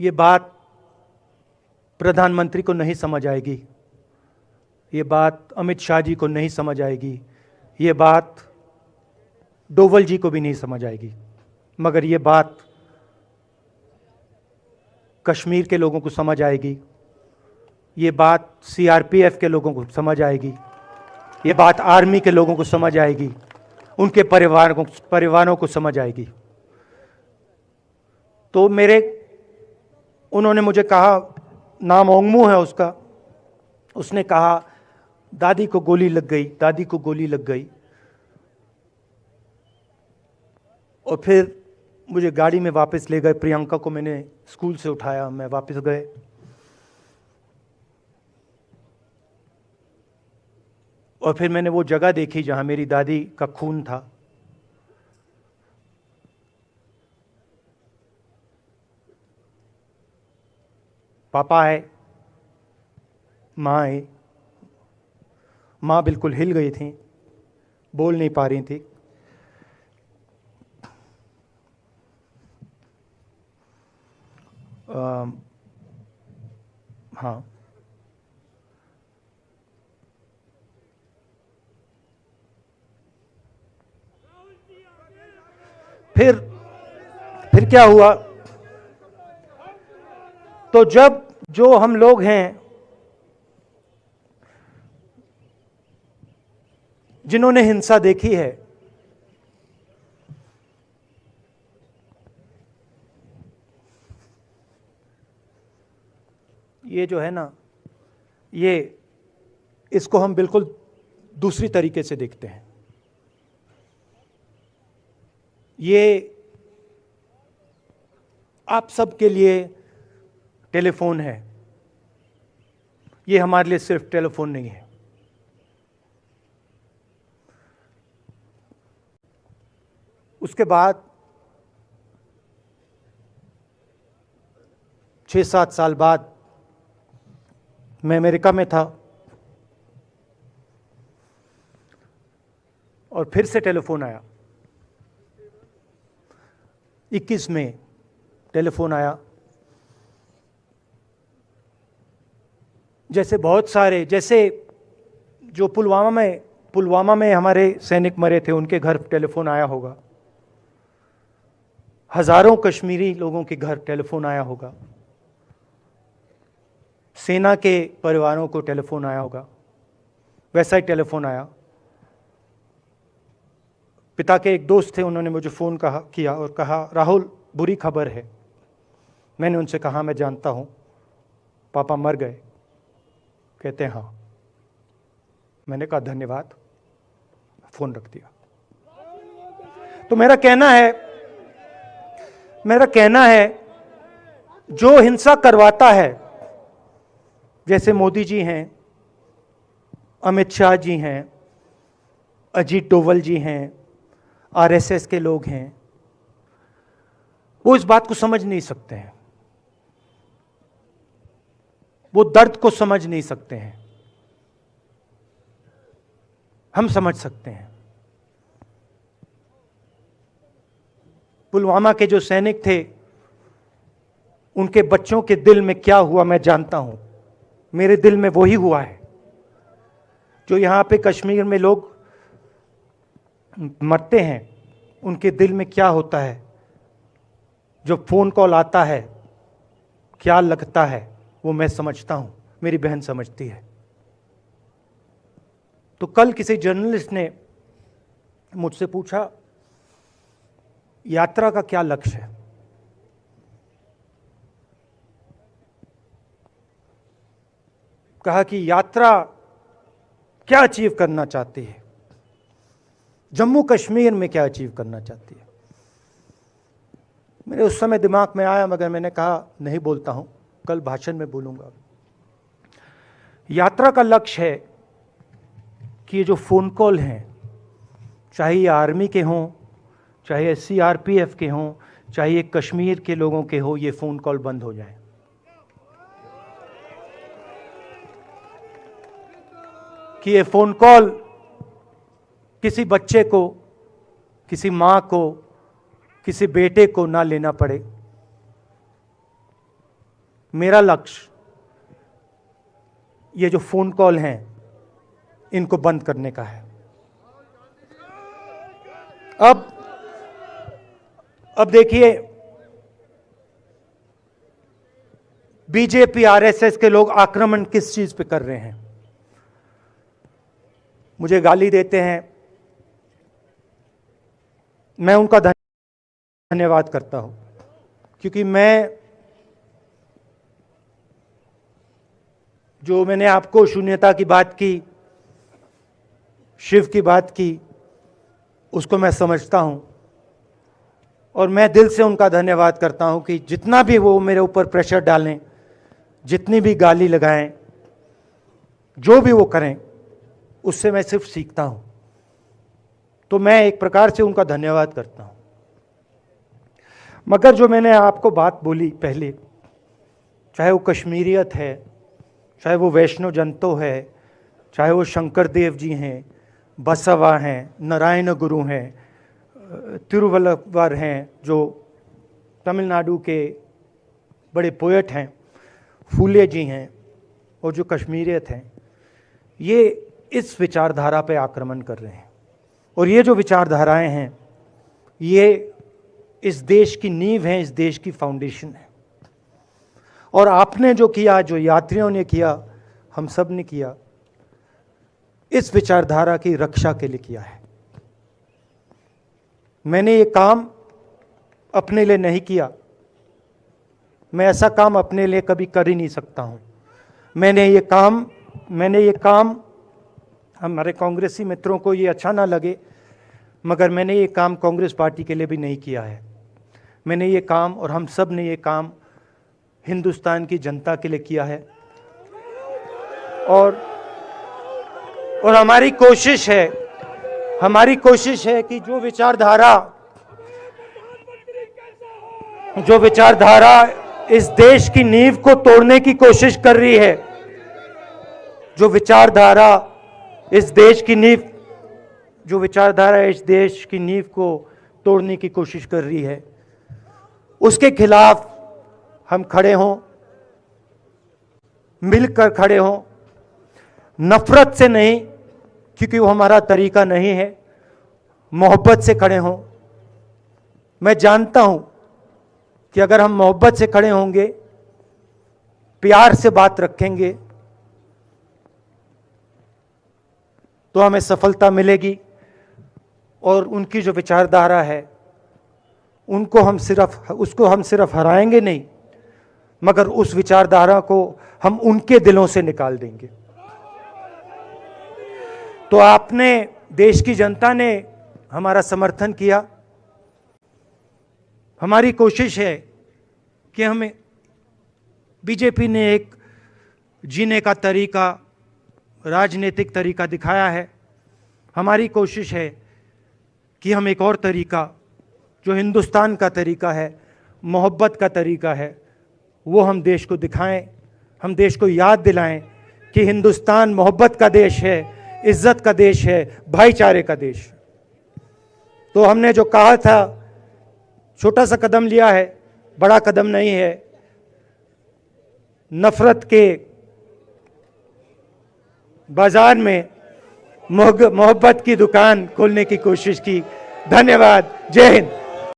ये बात प्रधानमंत्री को नहीं समझ आएगी, ये बात अमित शाह जी को नहीं समझ आएगी, ये बात डोवल जी को भी नहीं समझ आएगी, मगर ये बात कश्मीर के लोगों को समझ आएगी, ये बात सीआरपीएफ के लोगों को समझ आएगी, ये बात आर्मी के लोगों को समझ आएगी, उनके परिवारों को समझ आएगी। तो उन्होंने मुझे कहा, नाम ओंगमू है उसका, उसने कहा दादी को गोली लग गई, दादी को गोली लग गई। और फिर मुझे गाड़ी में वापस ले गए, प्रियंका को मैंने स्कूल से उठाया, मैं वापस गए। और फिर मैंने वो जगह देखी जहां मेरी दादी का खून था। पापा आए, माँ आई। माँ बिल्कुल हिल गई थी, बोल नहीं पा रही थी। हाँ, फिर क्या हुआ? तो जब जो हम लोग हैं जिन्होंने हिंसा देखी है, ये जो है ना, इसको हम बिल्कुल दूसरी तरीके से देखते हैं। ये आप सबके लिए टेलीफोन है, ये हमारे लिए सिर्फ टेलीफोन नहीं है। उसके बाद 6-7 साल बाद मैं अमेरिका में था और फिर से टेलीफोन आया। 21 में टेलीफोन आया। जैसे बहुत सारे, जैसे जो पुलवामा में हमारे सैनिक मरे थे, उनके घर टेलीफोन आया होगा। हजारों कश्मीरी लोगों के घर टेलीफोन आया होगा। सेना के परिवारों को टेलीफोन आया होगा। वैसा ही टेलीफोन आया। पिता के एक दोस्त थे, उन्होंने मुझे फ़ोन किया और कहा, राहुल बुरी खबर है। मैंने उनसे कहा, मैं जानता हूँ, पापा मर गए। कहते हैं हाँ। मैंने कहा धन्यवाद, फ़ोन रख दिया। तो मेरा कहना है जो हिंसा करवाता है, जैसे मोदी जी हैं, अमित शाह जी हैं, अजीत डोवल जी हैं, आरएसएस के लोग हैं, वो इस बात को समझ नहीं सकते हैं, वो दर्द को समझ नहीं सकते हैं। हम समझ सकते हैं। पुलवामा के जो सैनिक थे, उनके बच्चों के दिल में क्या हुआ मैं जानता हूं। मेरे दिल में वही हुआ है जो यहां पे कश्मीर में लोग मरते हैं, उनके दिल में क्या होता है। जो फोन कॉल आता है, क्या लगता है, वो मैं समझता हूं, मेरी बहन समझती है। तो कल किसी जर्नलिस्ट ने मुझसे पूछा, यात्रा का क्या लक्ष्य है? कहा कि यात्रा क्या अचीव करना चाहती है, जम्मू कश्मीर में क्या अचीव करना चाहती है। मेरे उस समय दिमाग में आया, मगर मैंने कहा नहीं बोलता हूं, कल भाषण में बोलूंगा। यात्रा का लक्ष्य है कि ये जो फोन कॉल हैं, चाहे ये आर्मी के हों, चाहे सीआरपीएफ के हों, चाहे ये कश्मीर के लोगों के हो, ये फोन कॉल बंद हो जाए। कि ये फोन कॉल किसी बच्चे को, किसी मां को, किसी बेटे को ना लेना पड़े। मेरा लक्ष्य ये जो फोन कॉल हैं इनको बंद करने का है। अब देखिए, बीजेपी आरएसएस के लोग आक्रमण किस चीज पे कर रहे हैं। मुझे गाली देते हैं, मैं उनका धन्यवाद करता हूं, क्योंकि मैंने आपको शून्यता की बात की, शिव की बात की, उसको मैं समझता हूं और मैं दिल से उनका धन्यवाद करता हूं कि जितना भी वो मेरे ऊपर प्रेशर डालें, जितनी भी गाली लगाएं, जो भी वो करें, उससे मैं सिर्फ सीखता हूं। तो मैं एक प्रकार से उनका धन्यवाद करता हूं। मगर जो मैंने आपको बात बोली पहले, चाहे वो कश्मीरियत है, चाहे वो वैष्णव जंतो है, चाहे वो शंकर देव जी हैं, बसवा हैं, नारायण गुरु हैं, तिरुवल्लुवर हैं जो तमिलनाडु के बड़े पोएट हैं, फूले जी हैं, और जो कश्मीरियत हैं, ये इस विचारधारा पे आक्रमण कर रहे हैं। और ये जो विचारधाराएं हैं, ये इस देश की नींव है, इस देश की फाउंडेशन है। और आपने जो किया, जो यात्रियों ने किया, हम सब ने किया, इस विचारधारा की रक्षा के लिए किया है। मैंने ये काम अपने लिए नहीं किया, मैं ऐसा काम अपने लिए कभी कर ही नहीं सकता हूं। मैंने ये काम हमारे कांग्रेसी मित्रों को ये अच्छा ना लगे, मगर मैंने ये काम कांग्रेस पार्टी के लिए भी नहीं किया है। मैंने ये काम, और हम सब ने ये काम हिंदुस्तान की जनता के लिए किया है। और हमारी कोशिश है कि जो विचारधारा इस देश की नींव को तोड़ने की कोशिश कर रही है, जो विचारधारा इस देश की नींव को तोड़ने की कोशिश कर रही है, उसके खिलाफ हम खड़े हों, मिलकर खड़े हों, नफरत से नहीं, क्योंकि वो हमारा तरीका नहीं है, मोहब्बत से खड़े हों। मैं जानता हूं कि अगर हम मोहब्बत से खड़े होंगे, प्यार से बात रखेंगे, तो हमें सफलता मिलेगी। और उनकी जो विचारधारा है, उसको हम सिर्फ हराएंगे नहीं, मगर उस विचारधारा को हम उनके दिलों से निकाल देंगे। तो देश की जनता ने हमारा समर्थन किया। हमारी कोशिश है कि हमें बीजेपी ने एक जीने का तरीका, राजनीतिक तरीका दिखाया है। हमारी कोशिश है कि हम एक और तरीका, जो हिंदुस्तान का तरीका है, मोहब्बत का तरीका है, वो हम देश को दिखाएं, हम देश को याद दिलाएं कि हिंदुस्तान मोहब्बत का देश है, इज्जत का देश है, भाईचारे का देश। तो हमने जो कहा था, छोटा सा कदम लिया है, बड़ा कदम नहीं है। नफरत के बाजार में मोहब्बत की दुकान खोलने की कोशिश की। धन्यवाद। जय हिंद।